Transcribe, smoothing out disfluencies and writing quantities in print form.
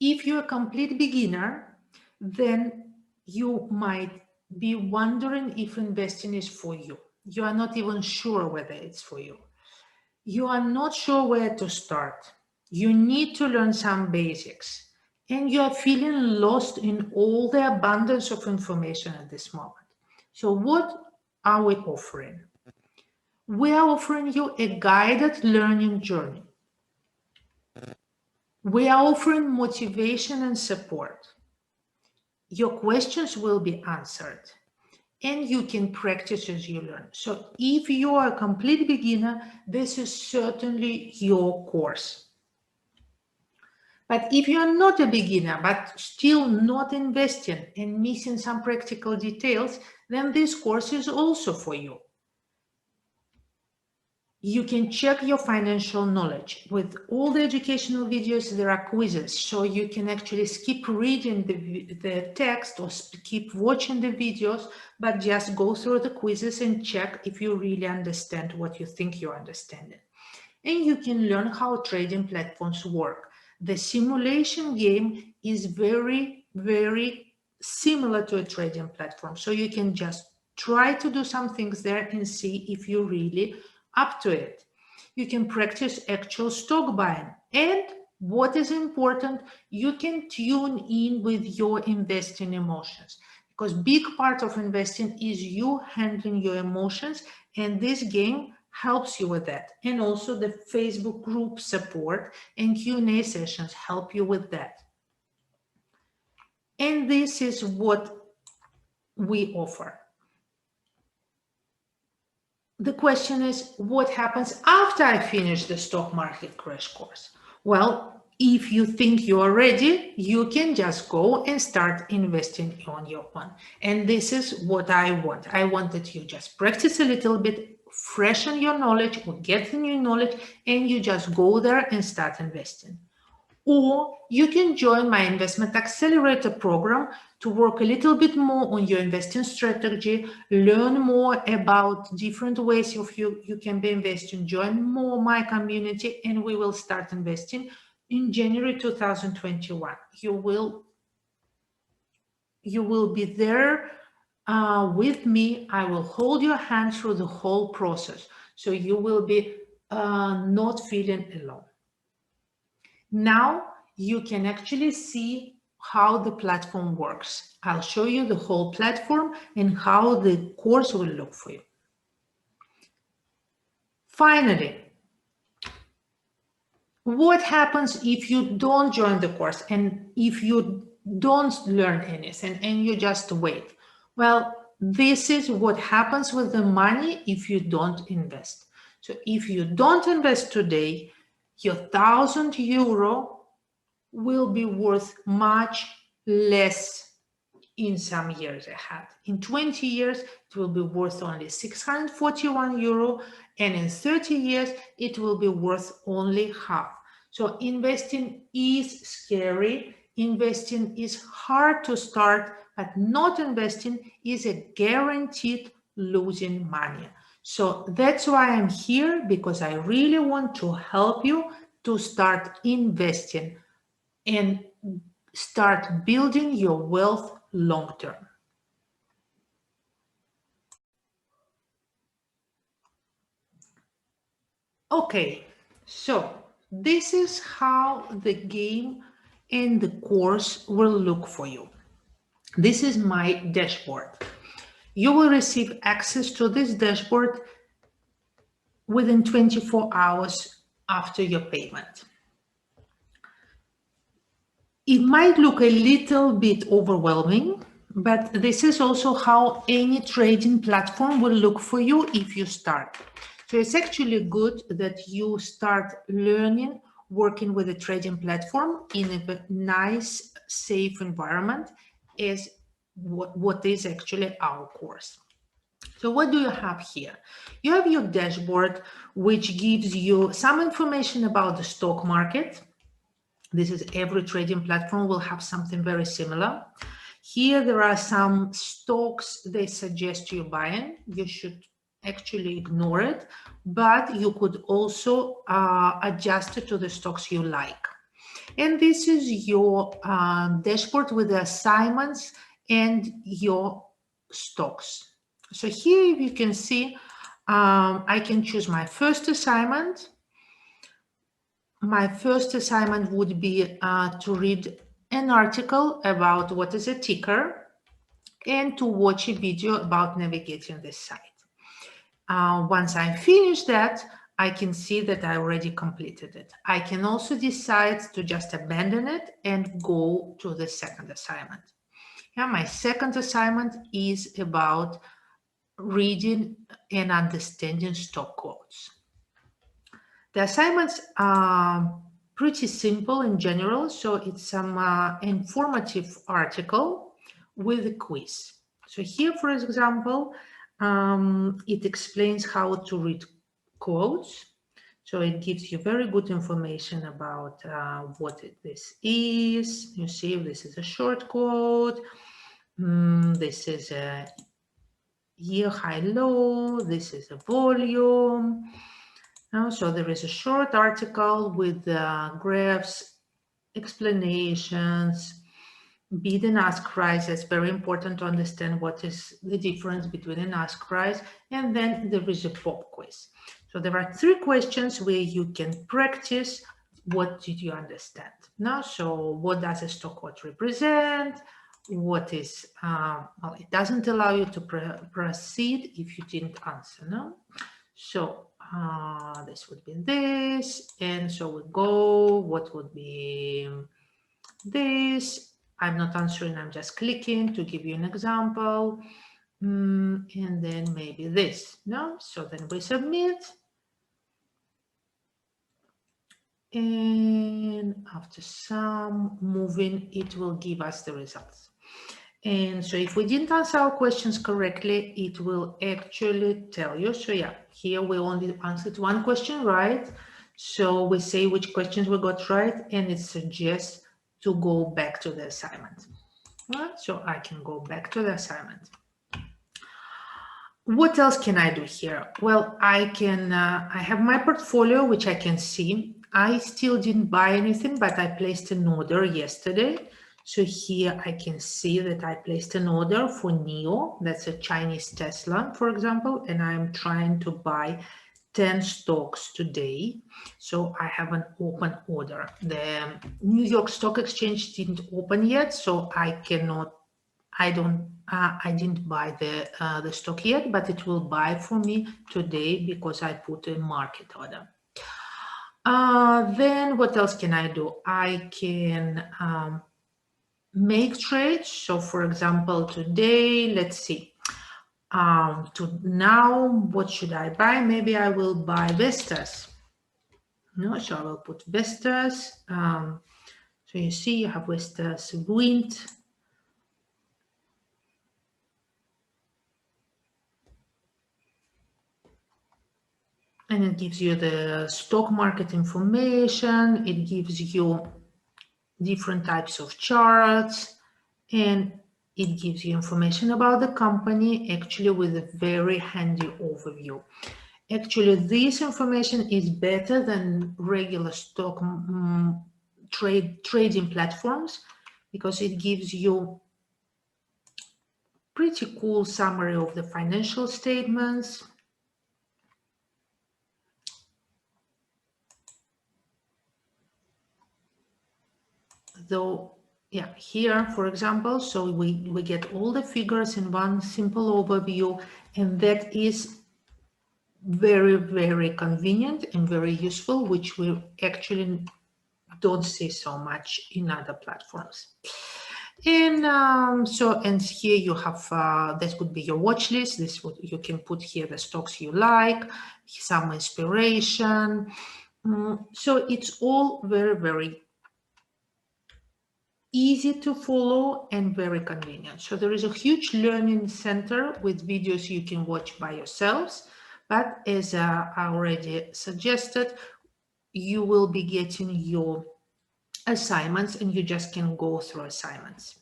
If you're a complete beginner, then you might be wondering if investing is for you. You are not even sure whether it's for you. You are not sure where to start. You need to learn some basics. And you are feeling lost in all the abundance of information at this moment. So, what are we offering? We are offering you a guided learning journey. We are offering motivation and support. Your questions will be answered and you can practice as you learn. So if you are a complete beginner, this is certainly your course. But if you are not a beginner, but still not investing and missing some practical details, then this course is also for you. You can check your financial knowledge. With all the educational videos, there are quizzes, so you can actually skip reading the text or keep watching the videos, but just go through the quizzes and check if you really understand what you think you understand. And you can learn how trading platforms work. The simulation game is very, very similar to a trading platform, so you can just try to do some things there and see if you really up to it. You can practice actual stock buying. And what is important, you can tune in with your investing emotions, because big part of investing is you handling your emotions, and this game helps you with that. And also the Facebook group support and Q&A sessions help you with that. And this is what we offer. The question is, what happens after I finish the stock market crash course? Well, if you think you are ready, you can just go and start investing on your own. And this is what I want. I want that you just practice a little bit, freshen your knowledge or get the new knowledge, and you just go there and start investing. Or you can join my Investment Accelerator program to work a little bit more on your investing strategy, learn more about different ways of you can be investing, join more my community, and we will start investing in January 2021. You will be there with me. I will hold your hand through the whole process, so you will be not feeling alone. Now you can actually see how the platform works. I'll show you the whole platform and how the course will look for you. Finally, what happens if you don't join the course and if you don't learn anything and you just wait? Well, this is what happens with the money if you don't invest. So if you don't invest today, your €1,000 will be worth much less in some years ahead. In 20 years, it will be worth only €641, and in 30 years, it will be worth only half. So investing is scary. Investing is hard to start, but not investing is a guaranteed losing money. So that's why I'm here, because I really want to help you to start investing and start building your wealth long term. Okay, so this is how the game and the course will look for you. This is my dashboard. You will receive access to this dashboard within 24 hours after your payment. It might look a little bit overwhelming, but this is also how any trading platform will look for you if you start. So it's actually good that you start learning, working with a trading platform in a nice, safe environment, is what is actually our course. So what do you have here? You have your dashboard, which gives you some information about the stock market. This is every trading platform will have something very similar. Here there are some stocks they suggest you buying. You should actually ignore it, but you could also adjust it to the stocks you like. And this is your dashboard with the assignments and your stocks. So here you can see I can choose my first assignment. My first assignment would be to read an article about what is a ticker and to watch a video about navigating this site. Once I finish that, I can see that I already completed it. I can also decide to just abandon it and go to the second assignment. Yeah, my second assignment is about reading and understanding stock quotes. The assignments are pretty simple in general, so it's some informative article with a quiz. So here, for example, it explains how to read quotes. So it gives you very good information about what this is. You see, this is a short quote. This is a year high low. This is a volume. So there is a short article with graphs, explanations, bid and ask price. It's very important to understand what is the difference between an ask price. And then there is a pop quiz. So there are 3 questions where you can practice what did you understand. Now, so what does a stock quote represent? What is, well, it doesn't allow you to proceed if you didn't answer, no? So this would be this, and so we go, what would be this? I'm not answering, I'm just clicking to give you an example. And then maybe this, no? So then we submit. And after some moving, it will give us the results. And so if we didn't answer our questions correctly, it will actually tell you. So yeah, here we only answered 1 question right. So we say which questions we got right, and it suggests to go back to the assignment. Right? So I can go back to the assignment. What else can I do here? Well, I can, I have my portfolio, which I can see. I still didn't buy anything, but I placed an order yesterday. So here I can see that I placed an order for NIO, that's a Chinese Tesla, for example, and I'm trying to buy 10 stocks today. So I have an open order. The New York Stock Exchange didn't open yet, so I cannot, I didn't buy the stock yet, but it will buy for me today because I put a market order. Then what else can I do? I can make trades. So for example, today, let's see, to now, what should I buy? Maybe I will buy Vestas. No, so I will put Vestas. So you see, you have Vestas Wind. And it gives you the stock market information. It gives you different types of charts, and it gives you information about the company, actually with a very handy overview. Actually, this information is better than regular stock trading platforms because it gives you pretty cool summary of the financial statements. Though, yeah, here, for example, so we get all the figures in one simple overview, and that is very, very convenient and very useful, which we actually don't see so much in other platforms. And so, and here you have, that could be your watch list. This would, you can put here the stocks you like, some inspiration. So it's all very, very easy to follow and very convenient. So there is a huge learning center with videos you can watch by yourselves. But as I already suggested, you will be getting your assignments and you just can go through assignments.